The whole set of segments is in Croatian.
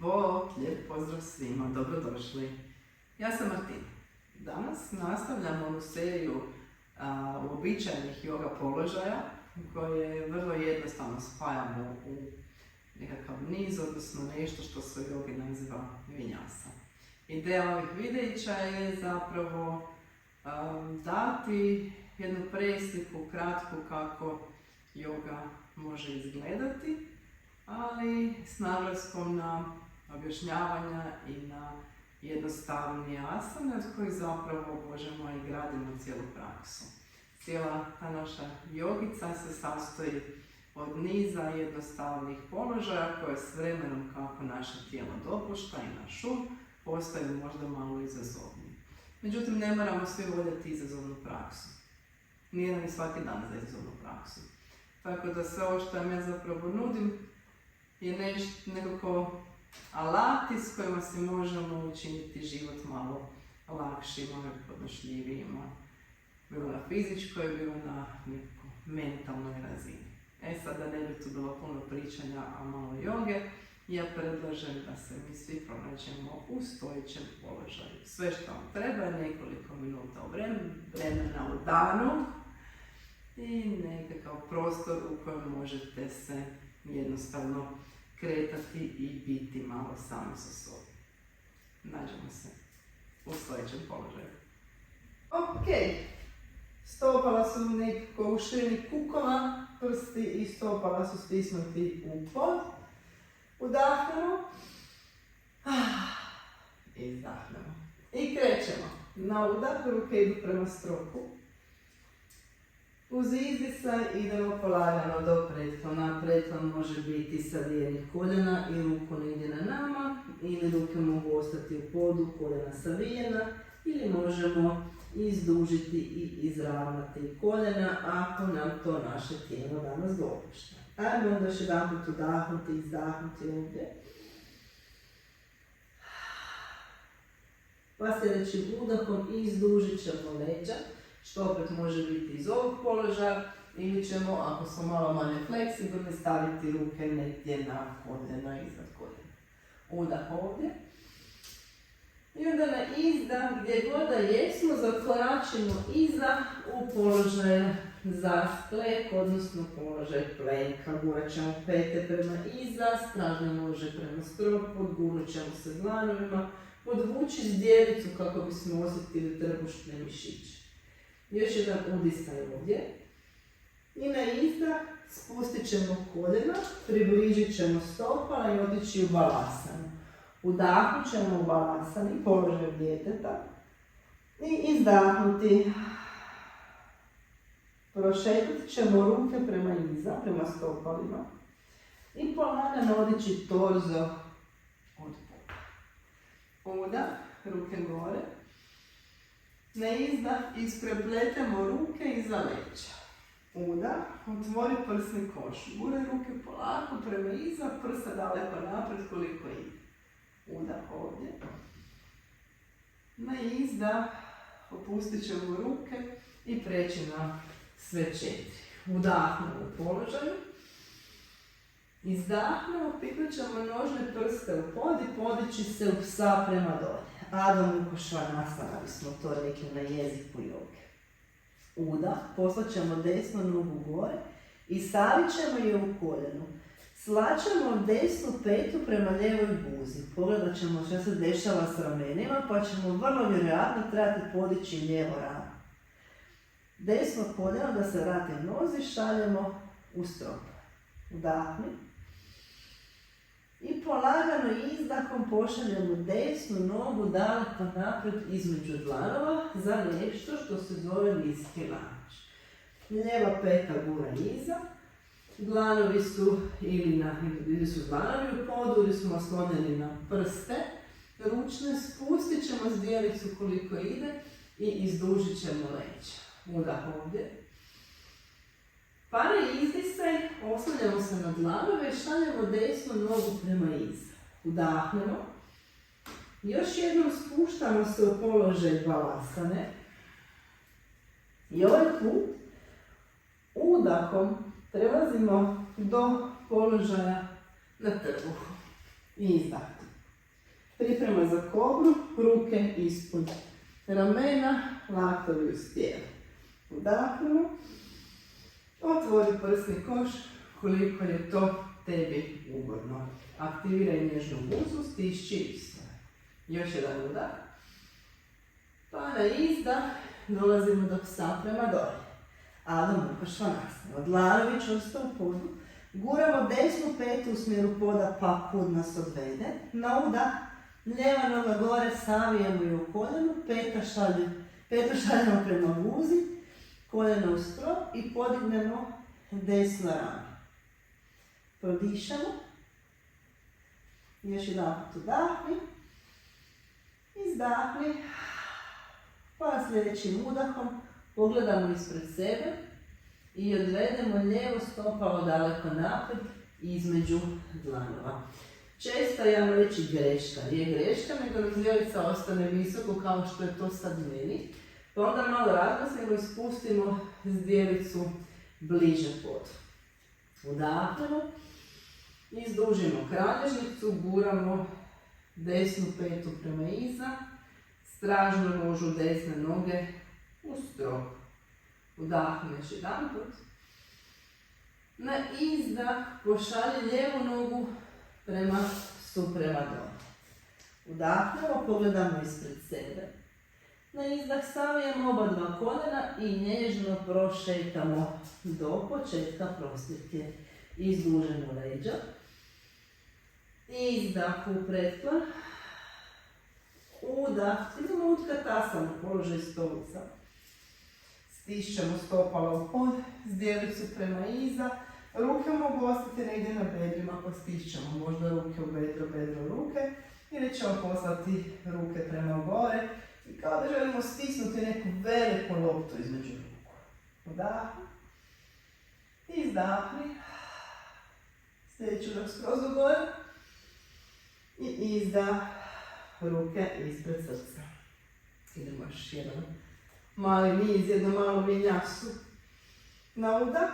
Bog, lijep pozdrav svima, dobrodošli. Ja sam Martina. Danas nastavljamo onu seriju uobičajenih yoga položaja koje vrlo jednostavno spajamo u nekakav niz, odnosno nešto što se u jogi naziva vinyasa. Ideja ovih videića je zapravo dati jednu presliku kratku kako yoga može izgledati, ali s naglaskom na objašnjavanja i na jednostavnije asane od kojih zapravo možemo i gradimo cijelu praksu. Cijela ta naša jogica se sastoji od niza jednostavnih položaja koje s vremenom, kako naše tijelo dopušta i naš um, postaju možda malo izazovniji. Međutim, ne moramo svi voljeti izazovnu praksu. Nije nam i svaki dan za izazovnu praksu. Tako da sve ovo što vam ja zapravo nudim je nekako alati s kojima si možemo učiniti život malo lakšim, podnošljivijima, bilo na fizičkoj, bilo na mentalnoj razini. Sad da ne bi tu bilo puno pričanja, a malo joge, ja predlažem da se mi svi pronađemo u stojećem položaju. Sve što vam treba je nekoliko minuta vremena u danu i nekakav prostor u kojem možete se jednostavno kretati i biti malo sami sa sobom. Nađemo se u stojećem položaju. Ok, stopala su nekako u širini kukova, prsti i stopala su stisnuti u pod. Udahnemo, izdahnemo i krećemo. Na udah ruke idu prema stropu. Uz izdisaj idemo polagano do pretklona. Pretklon može biti sa lijenih koljena i ruku negdje na nama, ili ruke mogu ostati u podu, koljena savijena, ili možemo izdužiti i izravnati koljena ako nam to naše tijelo danas dopušta. Ajmo onda još jedanput udahnuti i izdahnuti ovdje. Pa sljedećim udahom izdužit ćemo leđa, što opet može biti iz ovog položaja, ili ćemo, ako smo malo manje fleksibilni, staviti ruke negdje na koljena, iznad koljena. Udah ovdje. I onda na izdah, gdje god da jesmo, zakoračimo iza u položaj za sklek, odnosno položaj plenka. Gurat ćemo pete prema iza, stražnje nože prema stropu, gurnut ćemo se dlanovima, podvući zdjelicu kako bismo osjetili trbušne mišiće. Još jedan udisaj ovdje. I na izdah spustit ćemo koljena, približit ćemo stopala i otići u balasanu. Udahnut ćemo u balasani, položaj djeteta. I izdahnuti. Prošetit ćemo ruke prema iza, prema stopalima. I polagano odići torzo od poda. Udah, ruke gore. Na izdah isprepletemo ruke iza leđa. Udah, otvori prsni koš. Guraj ruke polako prema iza, prsa daleko naprijed koliko ide. Udah ovdje. Na izdah opustit ćemo ruke i preći na sve četiri. Udahnemo u položaju. Izdahnemo, piknut ćemo nožne prste u pod i podići se u psa prema dolje. Adho Mukha Svanasana bismo to rekli na jeziku joge. Udah, poslat ćemo desnu nogu gore i stavit ćemo je u koljenu. Slačemo desnu petu prema lijevoj guzi. Pogledat ćemo što se dešava s ramenima, pa ćemo vrlo vjerojatno trebati podići lijevo rame. Desno koljeno da se vrati nozi šaljemo u strop. Udahni. I polagano izdahom pošaljemo desnu nogu daleko naprijed između dlanova za nešto što se zove niski lanč. Lijeva peta gura iza. Dlanovi su ili su dlanovi u podu ili smo oslonjeni na prste ručne. Spustit ćemo zdjelicu koliko ide i izdužit ćemo leđa. Udah ovdje. Pa na izdisaj oslanjamo se na dlanove i šaljemo desnu nogu prema iza. Udahnemo. Još jednom spuštamo se u položaj balasane. I ovaj put udahom prelazimo do položaja na trbuhu. I izdahom. Priprema za kobru, ruke ispod ramena, laktovi uz tijelo. Udahnemo. Otvori prsni koš koliko je to tebi ugodno. Aktiviraj nježnu guzu, stišći isto. Još jedan udah. Pa na izdah dolazimo do psa prema dole. Adho Mukha Svanasana. Dlanovi čvrsto u podu. Guramo desnu petu u smjeru poda pa kud nas odvede. Na udah lijeva noga gore, savijemo ju u koljenu, petu šaljemo prema guzi, koljeno u strop i podignemo desno rame. Prodišemo. Još jedan put udahni. Izdahni. Pa sljedećim udahom pogledamo ispred sebe i odvedemo lijevo stopalo daleko naprijed između dlanova. Česta, ja vam reći, greška. Nije greška, nego da zdjelica ostane visoko kao što je to sad meni. Pa onda malo razmislimo i spustimo zdjelicu bliže podu. Udahnemo. Izdužimo kralježnicu, guramo desnu petu prema iza. Stražno nožu desne noge u strop. Udahni još jedan put. Na izdah pošalji lijevu nogu prema dole. Udahnemo, pogledamo ispred sebe. Na izdah savijemo oba dva koljena i nježno prošetamo do početka prostirke. Izdužemo leđa. Izdah u pretklon. Udah, idemo utkatasana, položaj stolica. Stišćemo stopala u pod, zdjelicu prema iza. Ruke mogu ostati negdje na bedrima, pa stišćemo možda ruke u bedro, bedro ruke. Ili ćemo poslati ruke prema gore. I kao da želimo stisnuti neku veliku loptu između ruku. Udahni. Izdahni. Sljedeći udah skroz do gore. I izdah. Ruke ispred srca. Idemo još jedan mali niz, jednu malu vinjasu. Na udah,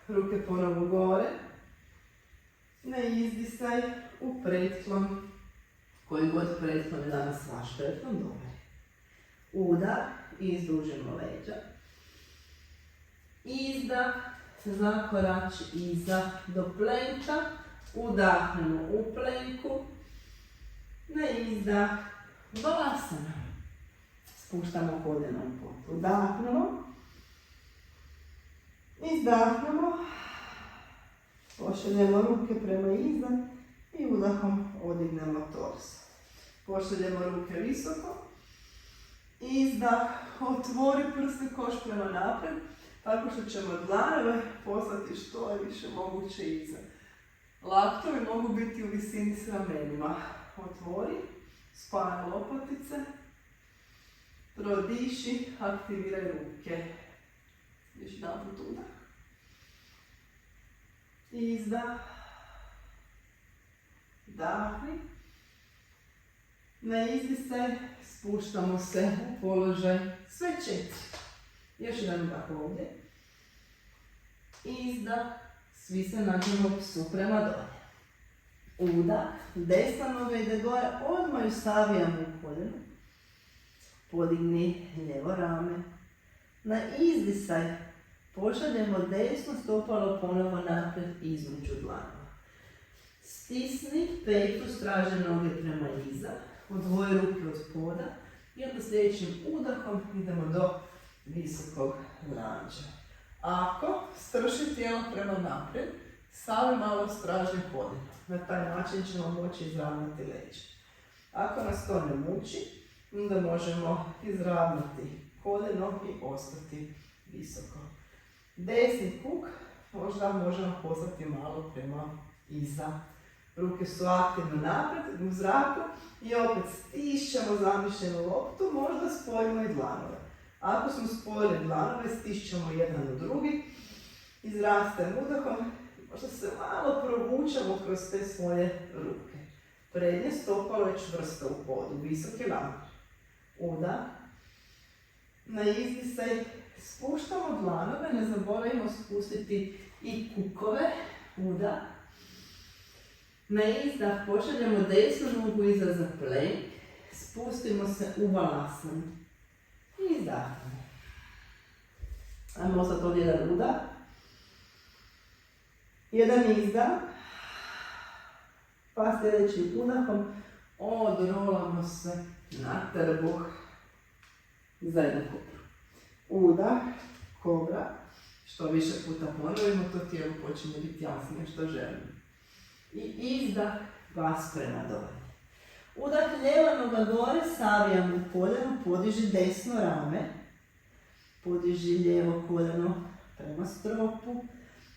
ruke ponovo gore. Na izdisaj u pretklon. Koji god pretklon je danas vaš pretklon, dobar. Udah, izdužimo leđa. Izdah, zakorači iza do plenka. Udahnemo u plenku. Na izdah, balasana. Spuštamo koljena u pod. Udahnemo. Izdahnemo. Pošaljemo ruke prema iza i udahom odignemo torso. Pošaljemo ruke visoko. Izdah, otvori prsni koš prema naprijed, tako što ćemo dlanove poslati što je više moguće iza. Laktovi mogu biti u visini s ramenima. Otvori, spaj lopatice, prodiši, aktiviraj ruke. Još jedan put udah. Izdah. Dahni. Na izdisaj spuštamo se u položaj sve 4. Još jedan udah ovdje. Izdah. Svi se nađemo psu prema dolje. Udah, desna noga ide gore, odmah ju savijamo u koljenu. Podigni lijevo rame. Na izdisaj pošaljemo desno stopalo ponovo naprijed između dlanova. Stisni petu straže noge prema iza, odvoji ruke od poda i onda sljedećim udahom idemo do visokog lanđa. Ako strši tijelo prema naprijed, stavi malo stražnje koljeno. Na taj način ćemo moći izravnati leđa. Ako nas to ne muči, onda možemo izravnati koljeno i ostati visoko. Desni kuk možda možemo poslati malo prema iza. Ruke su aktivno naprijed u zraku i opet stišćemo zamišljenu loptu, možda spojimo i dlanove. Ako smo spojili dlanove, stišćemo jedan u drugi, izrastajemo udahom, možda se malo provučemo kroz te svoje ruke. Prednje stopalo je čvrsto u podu, visoki lanđ. Udah. Na izdisaj spuštamo dlanove, ne zaboravimo spustiti i kukove. Udah. Na izdah pošaljemo desnu nogu iza za plank, spustimo se u balasanu. I izdahnemo. Ajmo sad ovdje jedan udah. Jedan izdah. Pa sljedećim udahom odrolamo se na trbuh za jednu kobru. Udah, kobra. Što više puta ponovimo, to tijelo počinje biti jasnije što želimo. I izdah, vas prema dole. Udah, lijeva noga gore, savijamo u koljeno, podiži desno rame. Podiži lijevo koljeno prema stropu.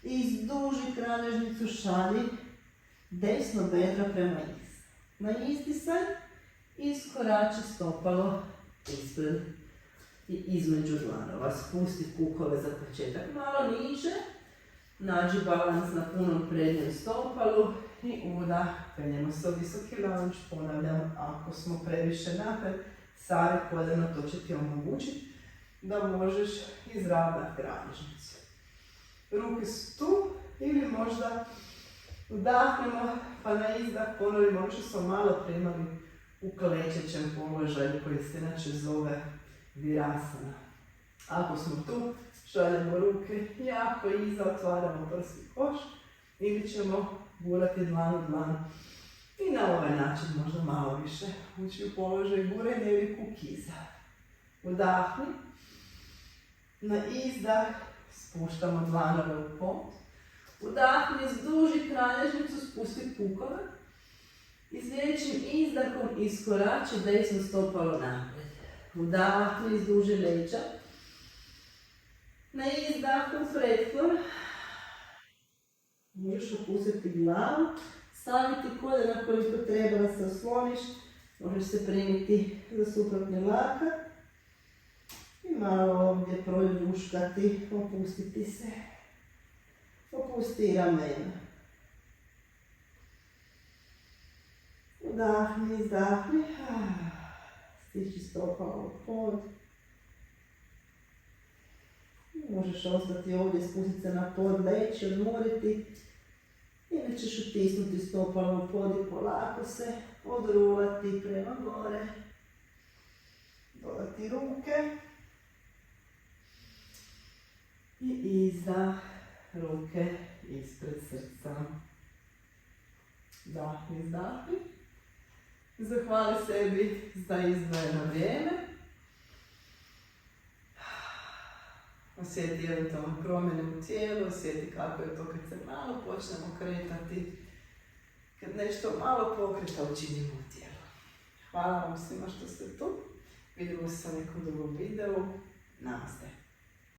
I izduži kralježnicu, šalji desno bedra prema iz. Na izdisaj iskorači stopalo ispred i između dlanova. Spusti kukove za početak malo niže. Nađi balans na punom prednjem stopalu i udah. Penjemo se u visoki lunge. Ponavljam, ako smo previše napred, savi koljeno, to će ti omogućiti da možeš izravnati kralježnicu. Ruke su tu ili možda udahnemo pa na izdah ponovimo ono što smo malo primali u klečećem položaju koji se inače zove virasana. Ako smo tu, šaljemo ruke jako iza, otvaramo prski koš ili ćemo gurati dlan u dlan i na ovaj način možda malo više ući u položaj guranja ili kuk iza. Udahni, na izdah spuštamo dlanove u pod. Udahni, zduži kralježnicu, spusti kukove. I sljedećim izdahom iskorači desno stopalo naprijed. Udahni, zduži leđa. Na izdahu pretklon. Možeš opustiti glavu. Saviti koljena koliko treba da se osloniš. Možeš se primiti za suprotni lakat. I malo ovdje proljuškati, opustiti se. Opusti ramena. Udahni, izdahni. Stići stopalo u pod. Možeš ostati ovdje, spustiti se na pod, leći, odmoriti. Ili ćeš utisnuti stopalo u pod i polako se odrulati prema gore. Dodati ruke. I izdah, ruke ispred srca. Dahni, izdahni. Zahvali sebi za izdvojeno vrijeme. Osjeti eventualno promjene u tijelu, osjeti kako je to kad se malo počnemo kretati. Kad nešto malo pokreta učinimo u tijelu. Hvala vam svima što ste tu. Vidimo se u nekom drugom videu. Namaste.